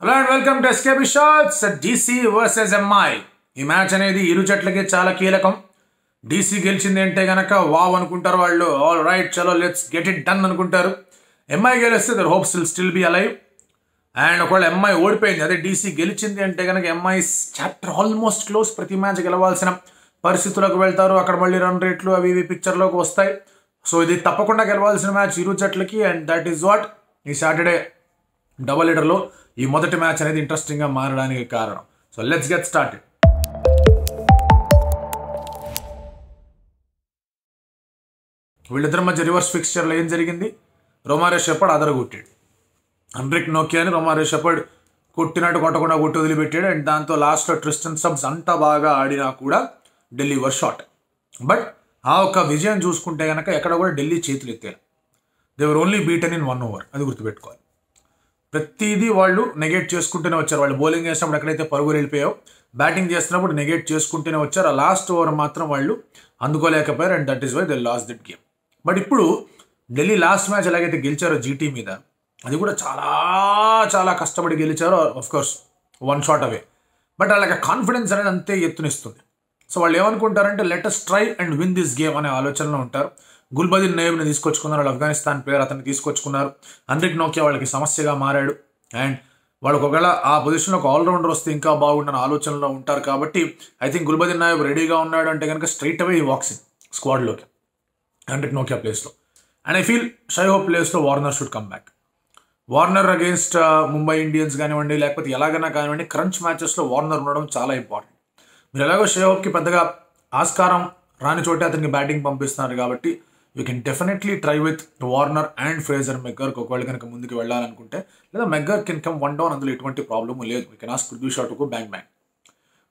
Hello and welcome to SKB shots. DC versus MI. ఈ match అనేది ఇరు జట్లకి చాలా కీలకం. DC గెలిచింది అంటే గనక వావ్ అనుకుంటారు వాళ్ళు, ఆల్ రైట్ చలో లెట్స్ గెట్ ఇట్ డన్ అనుకుంటారు. MI గెలిస్తే their hopes will still be alive. And ఒకవేళ MI ఓడిపోయింది, అదే DC గెలిచింది అంటే కనుక MI చాప్టర్ ఆల్మోస్ట్ క్లోజ్. ప్రతి మ్యాచ్ గెలవాల్సిన పరిస్థితులకు వెళ్తారు. అక్కడ మళ్ళీ రన్ రేట్లు అవి ఇవి పిక్చర్లోకి వస్తాయి. సో ఇది తప్పకుండా గెలవాల్సిన మ్యాచ్ ఇరు జట్లకి. అండ్ దట్ ఈస్ వాట్ ఈ సాటర్డే డబల్ హెడర్లో ఈ మొదటి మ్యాచ్ అనేది ఇంట్రెస్టింగ్గా మారడానికి కారణం. So let's get started. వీళ్ళిద్దరి మధ్య రివర్స్ ఫిక్స్చర్లో ఏం జరిగింది? రొమారియో షెపర్డ్ అదరగొట్టాడు. హెన్రిక్ నోకియాని రొమారియో షెపర్డ్ కొట్టినట్టు కొట్టకుండా కొట్టి వదిలిపెట్టాడు. అండ్ దాంతో లాస్ట్లో ట్రిస్టన్ సబ్స్ అంతా బాగా ఆడినా కూడా ఢిల్లీ వర్ షాట్. బట్ ఆ ఒక్క విజయం చూసుకుంటే కనుక ఎక్కడ కూడా ఢిల్లీ చేతులు ఎత్తారు. దేవర్ ఓన్లీ బీటన్ ఇన్ 1 ఓవర్. అది గుర్తుపెట్టుకోవాలి. ప్రతిదీ వాళ్ళు నెగెట్ చేసుకుంటూనే వచ్చారు. వాళ్ళు బౌలింగ్ చేసినప్పుడు ఎక్కడైతే పరుగులు వెళ్ళిపోయావు, బ్యాటింగ్ చేస్తున్నప్పుడు నెగెట్ చేసుకుంటూనే వచ్చారు. ఆ లాస్ట్ ఓవర్ మాత్రం వాళ్ళు అందుకోలేకపోయారు. And that is why they lost that game. But ఇప్పుడు ఢిల్లీ లాస్ట్ మ్యాచ్ ఎలాగైతే గెలిచారో జీటీ మీద, అది కూడా చాలా చాలా కష్టపడి గెలిచారో. Of course 1 shot away. But వాళ్ళకి కాన్ఫిడెన్స్ అనేది అంతే ఎత్తునిస్తుంది. సో వాళ్ళు ఏమనుకుంటారంటే let us try and win this game అనే ఆలోచనలో ఉంటారు. గుల్బదీన్ నయబ్ని తీసుకొచ్చుకున్నారు, వాళ్ళు ఆఫ్ఘనిస్తాన్ ప్లేయర్, అతన్ని తీసుకొచ్చుకున్నారు. హెన్రిక్ నోకియా వాళ్ళకి సమస్యగా మారాడు. అండ్ వాళ్ళకి ఒకవేళ ఆ పొజిషన్లో ఒక ఆల్రౌండర్ వస్తే ఇంకా బాగుండని ఆలోచనలో ఉంటారు. కాబట్టి ఐ థింక్ గుల్బదీన్ నయబ్ రెడీగా ఉన్నాడు అంటే కనుక స్ట్రైట్ అవే ఈ వాక్సింగ్ స్క్వాడ్లోకి హెన్రిక్ నోకియా ప్లేస్లో. And I feel Shai Hope ప్లేస్లో Warner should come back. Warner against Mumbai Indians కానివ్వండి, లేకపోతే ఎలాగైనా కానివ్వండి, క్రంచ్ మ్యాచెస్లో వార్నర్ ఉండడం చాలా ఇంపార్టెంట్. మీరు ఎలాగో షై హోప్కి పెద్దగా ఆస్కారం రాని చోటే అతనికి బ్యాటింగ్ పంపిస్తున్నారు కాబట్టి you can definitely try with Warner and Fraser మెగ్గర్కి ఒకవేళ కనుక ముందుకు వెళ్ళాలనుకుంటే. లేదా మెగ్గర్ కెన్ కమ్ 1 డౌన్, అందులో ఎటువంటి ప్రాబ్లము లేదు. యూ కెన్ ఆస్క్ పృథ్వీ షాట్కు బ్యాంగ్ బ్యాంగ్.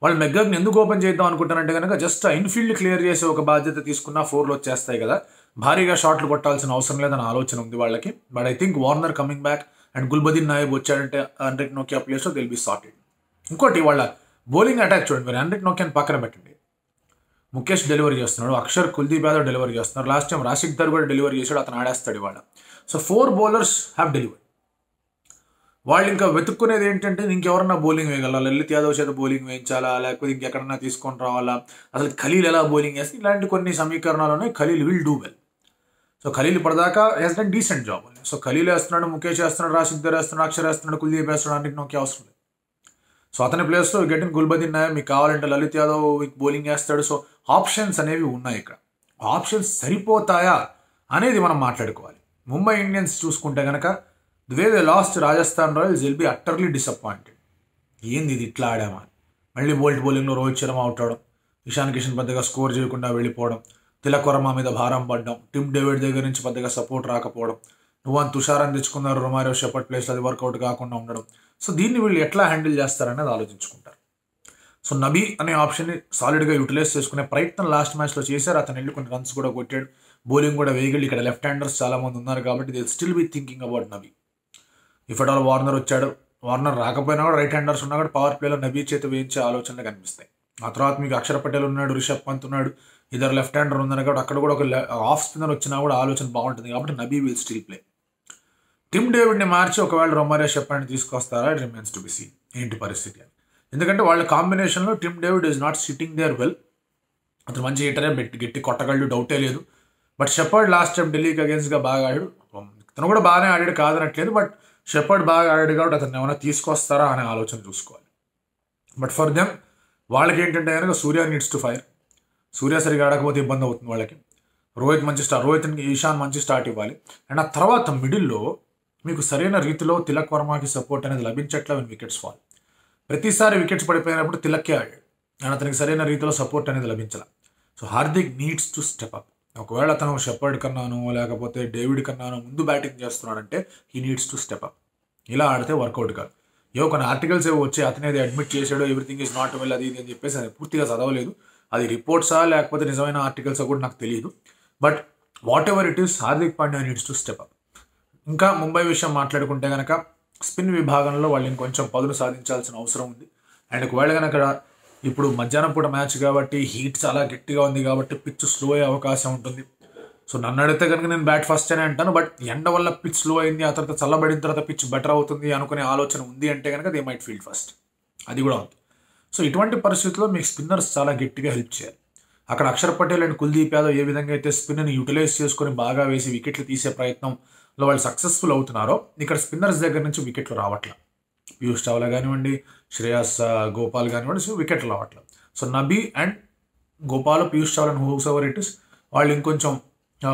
వాళ్ళు మెగ్గర్ని ఎందుకు ఓపెన్ చేద్దాం అనుకుంటారంటే కనుక జస్ట్ ఇన్ఫీల్డ్ క్లియర్ చేసే ఒక బాధ్యత తీసుకున్న 4లో వచ్చేస్తాయి కదా, భారీగా షాట్లు కొట్టాల్సిన అవసరం లేదని ఆలోచన ఉంది వాళ్ళకి. But I think Warner coming back and Gulbadin Nayab వచ్చాడంటే హెన్రిక్ నోకియా ప్లేస్లో దిల్ బి సార్టెడ్. ఇంకోటి వాళ్ళ బౌలింగ్ అటాక్ చూడండి. మీరు హెన్రిక్ నోకియాని పక్కన పెట్టండి, ముఖేష్ డెలివరీ చేస్తున్నాడు, అక్షర్ కుల్దీప్ యాదవ్ డెలివరీ చేస్తున్నారు, లాస్ట్ టైం రాషిక్ దర్ కూడా డెలివరీ చేశాడు, అతను ఆడేస్తాడు ఇవాళ. So 4 bowlers have delivery. వాళ్ళు ఇంకా వెతుక్కునేది ఏంటంటే ఇంకెవరన్నా బౌలింగ్ వేయగలరా, లలిత్ యాదవ్ చేత బౌలింగ్ వేయించాలా, లేకపోతే ఇంకెక్కడన్నా తీసుకొని రావాలా, అసలు ఖలీల్ ఎలా బౌలింగ్ వేస్తే, ఇలాంటి కొన్ని సమీకరణాలు Khaleel will do well. So Khaleel ఇప్పటిదాకా he's done decent job. So Khaleel వేస్తున్నాడు, ముఖేష్ వేస్తున్నాడు, రాషిక్ దర్ వేస్తున్నాడు, అక్షర్ వేస్తున్నాడు, కుల్దీప్ వేస్తున్నాడు, హెన్రిక్ నోకియా అవసరం లేదు. సో అతని ప్లేస్లో గెటిన్ గుల్బదీన్ నాయబ్, మీకు కావాలంటే లలిత్ యాదవ్ బౌలింగ్ వేస్తాడు. సో ఆప్షన్స్ అనేవి ఉన్నాయి. ఇక్కడ ఆప్షన్స్ సరిపోతాయా అనేది మనం మాట్లాడుకోవాలి. ముంబై ఇండియన్స్ చూసుకుంటే కనుక the way they last Rajasthan Royals will be utterly disappointed. ఏంది ఇది ఇట్లా ఆడామా, మళ్ళీ బోల్ట్ బౌలింగ్లో రోహిత్ శర్మ అవుట్ అవడం, ఇషాన్ కిషన్ పెద్దగా స్కోర్ చేయకుండా వెళ్ళిపోవడం, తిలక్ వర్మ మీద భారం పడడం, టిమ్ డేవిడ్ దగ్గర నుంచి పెద్దగా సపోర్ట్ రాకపోవడం, నువ్వు తుషారాన్ని తెచ్చుకున్నారు రొమారియో షెపర్డ్ ప్లేస్లో, అది వర్కౌట్ కాకుండా ఉండడం. సో దీన్ని వీళ్ళు ఎట్లా హ్యాండిల్ చేస్తారనేది ఆలోచించుకుంటారు. సో నబీ అనే ఆప్షన్ని సాలిడ్గా యూటిలైజ్ చేసుకునే ప్రయత్నం లాస్ట్ మ్యాచ్లో చేశారు. అతను వెళ్ళి కొన్ని రన్స్ కూడా కొట్టాడు, బౌలింగ్ కూడా వేయగలి. ఇక్కడ లెఫ్ట్ హ్యాండర్స్ చాలామంది ఉన్నారు కాబట్టి they still be thinking about Nabi. If at all Warner వచ్చాడు, వార్నర్ రాకపోయినా కూడా రైట్ హ్యాండర్స్ ఉన్నా కూడా పవర్ ప్లేలో నబీ చేత వేయించే ఆలోచనలు కనిపిస్తాయి. ఆ తర్వాత మీకు అక్షర్ పటేల్ ఉన్నాడు, రిషబ్ పంత్ ఉన్నాడు, ఇద్దరు లెఫ్ట్ హ్యాండర్ ఉన్నారు కాబట్టి అక్కడ కూడా ఒక ఆఫ్ స్పిన్నర్ వచ్చినా కూడా ఆలోచన బాగుంటుంది. కాబట్టి Nabi will still play. Tim డేవిడ్ని మార్చి ఒకవేళ రొమారియో షెపర్డ్ని తీసుకొస్తారా, it remains to be seen ఏంటి పరిస్థితి అని. ఎందుకంటే వాళ్ళ కాంబినేషన్లో Tim David is not sitting there well. అతను మంచి హీటరే, గట్టి కొట్టగలడు, డౌటే లేదు. బట్ షెపర్డ్ లాస్ట్ టైం ఢిల్లీకి అగేన్స్ట్గా బాగా ఆడాడు. అతను కూడా బాగానే ఆడాడు కాదనట్లేదు. బట్ షెపర్డ్ బాగా ఆడాడు కాబట్టి అతను ఏమైనా తీసుకొస్తారా అనే ఆలోచన చూసుకోవాలి. బట్ ఫర్ దెమ్ వాళ్ళకి ఏంటంటే కనుక సూర్య నీడ్స్ టు ఫైర్. సూర్య సరిగా ఆడకపోతే ఇబ్బంది అవుతుంది వాళ్ళకి. రోహిత్కి ఈశాన్ మంచి స్టార్ట్ ఇవ్వాలి. అండ్ ఆ తర్వాత మిడిల్లో మీకు సరైన రీతిలో తిలక్ వర్మకి సపోర్ట్ అనేది లభించట్ల వికెట్స్ ఫాల్. ప్రతిసారి వికెట్స్ పడిపోయినప్పుడు తిలక్కే ఆడాడు అండ్ అతనికి సరైన రీతిలో సపోర్ట్ అనేది లభించాల. So Hardik needs to step up. ఒకవేళ అతను షెపర్డ్ కన్నాను లేకపోతే డేవిడ్ కన్నాను ముందు బ్యాటింగ్ చేస్తున్నాడంటే he needs to step up. ఇలా ఆడితే వర్కౌట్ కాదు. కొన్ని ఆర్టికల్స్ ఏవో వచ్చి అతనేది అడ్మిట్ చేసాడు, ఎవ్రీథింగ్ ఈజ్ నాట్ వెల్ అది ఇది అని చెప్పేసి అది పూర్తిగా చదవలేదు. అది రిపోర్ట్సా లేకపోతే నిజమైన ఆర్టికల్సా కూడా నాకు తెలియదు. But what ever it is, Hardik Pandya needs to step up. ఇంకా ముంబై విషయం మాట్లాడుకుంటే కనుక స్పిన్ విభాగంలో వాళ్ళు ఇంకొంచెం పదును సాధించాల్సిన అవసరం ఉంది. అండ్ ఒకవేళ కనుక ఇప్పుడు మధ్యాహ్నం పూట మ్యాచ్ కాబట్టి హీట్ చాలా గట్టిగా ఉంది కాబట్టి పిచ్ స్లో అయ్యే అవకాశం ఉంటుంది. సో నన్ను అడిగితే కనుక నేను బ్యాట్ ఫస్ట్ అని అంటాను. బట్ ఎండ వల్ల పిచ్ స్లో అయింది, ఆ తర్వాత చల్లబడిన తర్వాత పిచ్ బెటర్ అవుతుంది అనుకునే ఆలోచన ఉంది అంటే కనుక దే మైట్ ఫీల్డ్ ఫస్ట్. అది కూడా ఉంది. సో ఇటువంటి పరిస్థితుల్లో మీకు స్పిన్నర్స్ చాలా గట్టిగా హెల్ప్ చేయాలి. అక్కడ అక్షర్ పటేల్ అండ్ కుల్దీప్ యాదవ్ ఏ విధంగా అయితే స్పిన్ని యూటిలైజ్ చేసుకొని బాగా వేసి వికెట్లు తీసే ప్రయత్నంలో వాళ్ళు సక్సెస్ఫుల్ అవుతున్నారో, ఇక్కడ స్పిన్నర్స్ దగ్గర నుంచి వికెట్లు రావట్లే. పీయూష్ చావ్లా కానివ్వండి, శ్రేయస్ గోపాల్ కానివ్వండి, సో వికెట్లు రావట్లేదు. So Nabi and Gopal, Piyush Chawla and whose ever it is, వాళ్ళు ఇంకొంచెం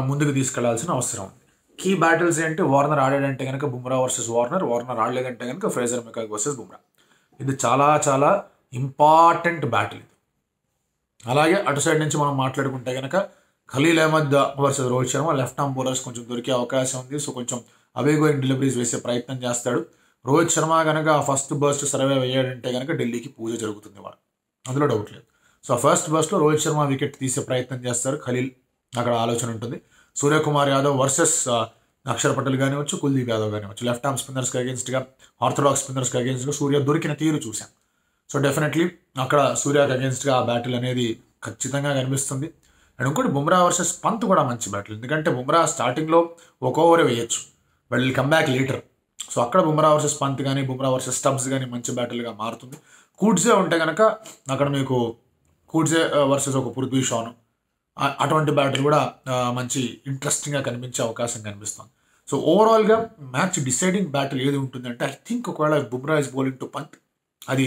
ముందుకు తీసుకెళ్లాల్సిన అవసరం ఉంది. కీ బ్యాటిల్స్ ఏంటి, వార్నర్ ఆడాడంటే కనుక బుమ్రా వర్సెస్ వార్నర్, వార్నర్ ఆడలేదంటే కనుక ఫ్రేజర్ మెకాగ్ వర్సెస్ బుమ్రా. ఇది చాలా చాలా ఇంపార్టెంట్ బ్యాటిల్ ఇది. అలాగే అటు సైడ్ నుంచి మనం మాట్లాడుకుంటే కనుక Khaleel Ahmed versus Rohit Sharma. Left arm bowlers కొంచెం దొరికే అవకాశం ఉంది. సో కొంచెం అవే గోయింగ్ డెలివరీస్ వేసే ప్రయత్నం చేస్తాడు. రోహిత్ శర్మ కనుక ఫస్ట్ బర్స్ట్ సర్వైవ్ అయ్యాడంటే కనుక ఢిల్లీకి పూజ జరుగుతుంది వాడు, అందులో డౌట్ లేదు. సో ఫస్ట్ బర్స్ట్లో రోహిత్ శర్మ వికెట్ తీసే ప్రయత్నం చేస్తారు, ఖలీల్ అక్కడ ఆలోచన ఉంటుంది. సూర్యకుమార్ యాదవ్ వర్సెస్ అక్షర్ పటేల్ కానివచ్చు, కుల్దీప్ యాదవ్ కానివచ్చు. లెఫ్ట్ ఆర్మ్ స్పిన్నర్స్కి అగేన్స్ట్గా, ఆర్థడాక్స్ స్పిన్నర్స్కి అగేన్స్ట్గా సూర్య దొరికిన తీరు చూసాం. సో డెఫినెట్లీ అక్కడ సూర్యకి అగేన్స్ట్గా ఆ బ్యాటిల్ అనేది ఖచ్చితంగా కనిపిస్తుంది. అండ్ ఇంకోటి బుమ్రా వర్సెస్ పంత్ కూడా మంచి బ్యాటిల్, ఎందుకంటే బుమ్రా స్టార్టింగ్లో ఒక ఓవర్ వేయచ్చు, but will come back litre. So అక్కడ బుమ్రా వర్సెస్ పంత్ కానీ, బుమ్రా వర్సెస్ స్టబ్స్ కానీ మంచి బ్యాటిల్గా మారుతుంది. కూడ్సే ఉంటే కనుక అక్కడ మీకు కూడ్సే వర్సెస్ ఒక పృథ్వీ షాను, అటువంటి బ్యాటిల్ కూడా మంచి ఇంట్రెస్టింగ్గా కనిపించే అవకాశం కనిపిస్తుంది. సో ఓవరాల్గా మ్యాచ్ డిసైడింగ్ బ్యాటిల్ ఏది ఉంటుందంటే, ఐ థింక్ ఒకవేళ Bumrah is bowling to Pant అది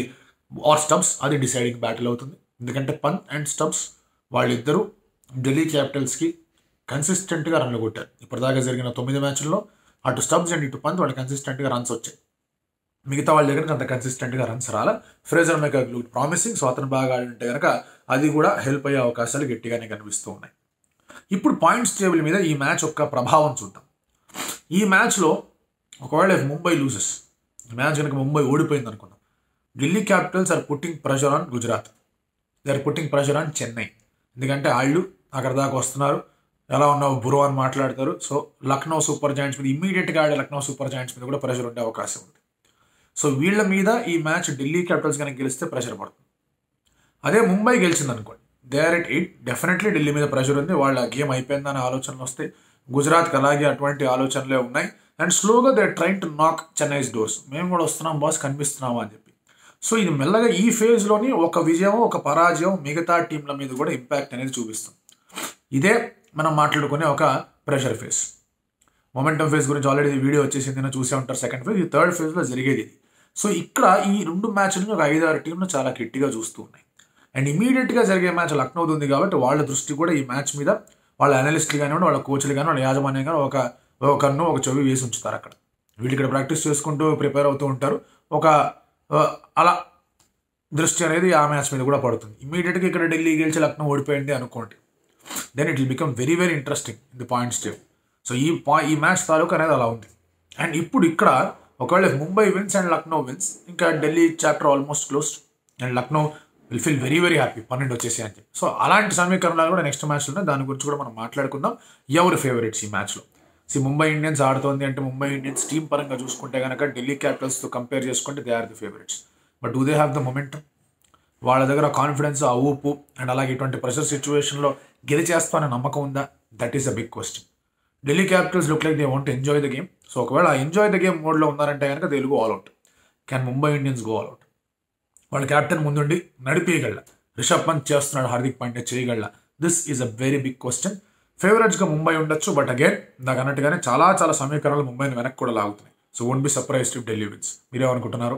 ఆర్ స్టబ్స్, అది డిసైడింగ్ బ్యాటిల్ అవుతుంది. ఎందుకంటే పంత్ అండ్ స్టబ్స్ వాళ్ళిద్దరూ ఢిల్లీ క్యాపిటల్స్కి కన్సిస్టెంట్గా రన్లు కొట్టారు. ఇప్పటిదాకా జరిగిన 9 మ్యాచ్ల్లో అటు స్టబ్స్ అండ్ ఇటు పంత్ వాళ్ళు కన్సిస్టెంట్గా రన్స్ వచ్చాయి. మిగతా వాళ్ళ దగ్గర అంత కన్సిస్టెంట్గా రన్స్ రాలా. ఫ్రేజర్ మెకాగ్ లుక్ ప్రామిసింగ్, సో అతను బాగా ఆడింటే కనుక అది కూడా హెల్ప్ అయ్యే అవకాశాలు గట్టిగానే కనిపిస్తూ ఉన్నాయి. ఇప్పుడు పాయింట్స్ టేబుల్ మీద ఈ మ్యాచ్ యొక్క ప్రభావం చూద్దాం. ఈ మ్యాచ్లో ఒకవేళ ముంబై లూజెస్, ఈ మ్యాచ్ కనుక ముంబై ఓడిపోయింది అనుకుందాం, Delhi capitals are putting pressure on Gujarat, they are putting pressure on Chennai. ఎందుకంటే వాళ్ళు అక్కడ దాకా వస్తున్నారు, ఎలా ఉన్నావు బ్రో అని మాట్లాడతారు. సో లక్నో సూపర్ జాయింట్స్ మీద, ఇమ్మీడియట్గా ఆడే లక్నో సూపర్ జాయింట్స్ మీద కూడా ప్రెషర్ ఉండే అవకాశం ఉంది. సో వీళ్ళ మీద ఈ మ్యాచ్ ఢిల్లీ క్యాపిటల్స్ కనుక గెలిస్తే ప్రెషర్ పడుతుంది. అదే ముంబై గెలిచింది అనుకోండి, they are at 8, definitely Delhi మీద ప్రెషర్ ఉంది, వాళ్ళ గేమ్ అయిపోయిందనే ఆలోచనలు వస్తాయి. గుజరాత్కి అలాగే అటువంటి ఆలోచనలే ఉన్నాయి. అండ్ స్లోగా దే ట్రైన్ టు నాక్ చెన్నైస్ డోర్స్, మేము కూడా వస్తున్నాం బాస్, కనిపిస్తున్నామా అని చెప్పి. సో ఇది మెల్లగా ఈ ఫేజ్లోని ఒక విజయం ఒక పరాజయం మిగతా టీంల మీద కూడా ఇంపాక్ట్ అనేది చూపిస్తుంది. ఇదే మనం మాట్లాడుకునే ఒక ప్రెషర్ ఫేజ్. మొమెంటం ఫేజ్ గురించి ఆల్రెడీ వీడియో వచ్చేసింది, నేను చూసే ఉంటారు. సెకండ్ ఫేజ్, ఈ థర్డ్ ఫేజ్లో జరిగేది ఇది. సో ఇక్కడ ఈ 2 మ్యాచ్లను ఒక 5-6 టీంలు చాలా గట్టిగా చూస్తూ ఉన్నాయి. అండ్ ఇమీడియట్గా జరిగే మ్యాచ్ లక్నోది ఉంది కాబట్టి వాళ్ళ దృష్టి కూడా ఈ మ్యాచ్ మీద, వాళ్ళ అనలిస్టులు కానివ్వండి, వాళ్ళ కోచ్లు కానీ, వాళ్ళ యాజమాన్యం కానీ ఒక కన్ను ఒక చెవి వేసి ఉంచుతారు అక్కడ. వీళ్ళు ఇక్కడ ప్రాక్టీస్ చేసుకుంటూ ప్రిపేర్ అవుతూ ఉంటారు. ఒక అలా దృష్టి అనేది ఆ మ్యాచ్ మీద కూడా పడుతుంది. ఇమీడియట్గా ఇక్కడ ఢిల్లీ గెలిచి లక్నో ఓడిపోయింది అనుకోండి, then it will become very very interesting in the points table. So ఈ మ్యాచ్ తాలూకు అనేది అలా ఉంది. అండ్ ఇప్పుడు ఇక్కడ ఒకవేళ Mumbai wins and Lucknow wins, ఇంకా Delhi chapter almost closed and Lucknow will feel very very happy 12 వచ్చేసి అని చెప్పి. సో అలాంటి సమీకరణాలు కూడా నెక్స్ట్ మ్యాచ్లో ఉన్నాయి, దాని గురించి కూడా మనం మాట్లాడుకుందాం. ఎవరు ఫేవరెట్స్ ఈ మ్యాచ్లో? ముంబై ఇండియన్స్ ఆడుతోంది అంటే ముంబై ఇండియన్స్ టీం పరంగా చూసుకుంటే కనుక ఢిల్లీ క్యాపిటల్స్తో కంపేర్ చేసుకుంటే they are the favourites. But do they have the momentum? వాళ్ళ దగ్గర కాన్ఫిడెన్స్, ఆ ఊపు అండ్ అలాగే ఇటువంటి ప్రెషర్ సిచ్యువేషన్లో గెలిచేస్తామనే నమ్మకం ఉందా? That is a big question. Delhi Capitals look like they want enjoy the game. So ఒకవేళ ఎంజాయ్ ద గేమ్ మోడ్లో ఉన్నారంటే కనుక they will go all out. Can Mumbai Indians go all out? వాళ్ళ క్యాప్టెన్ ముందుండి నడిపేయగల, రిషబ్ పంత్ చేస్తున్నాడు, హార్దిక్ పాండ్యా చేయగల? This is a very big question. ఫేవరెట్స్గా ముంబై ఉండొచ్చు, బట్ అగైన్ నాకు అన్నట్టుగానే చాలా చాలా సమీకరణాలు ముంబైని వెనక్కి కూడా లాగుతున్నాయి. So won't be surprised if Delhi wins. మీరేమనుకుంటున్నారు?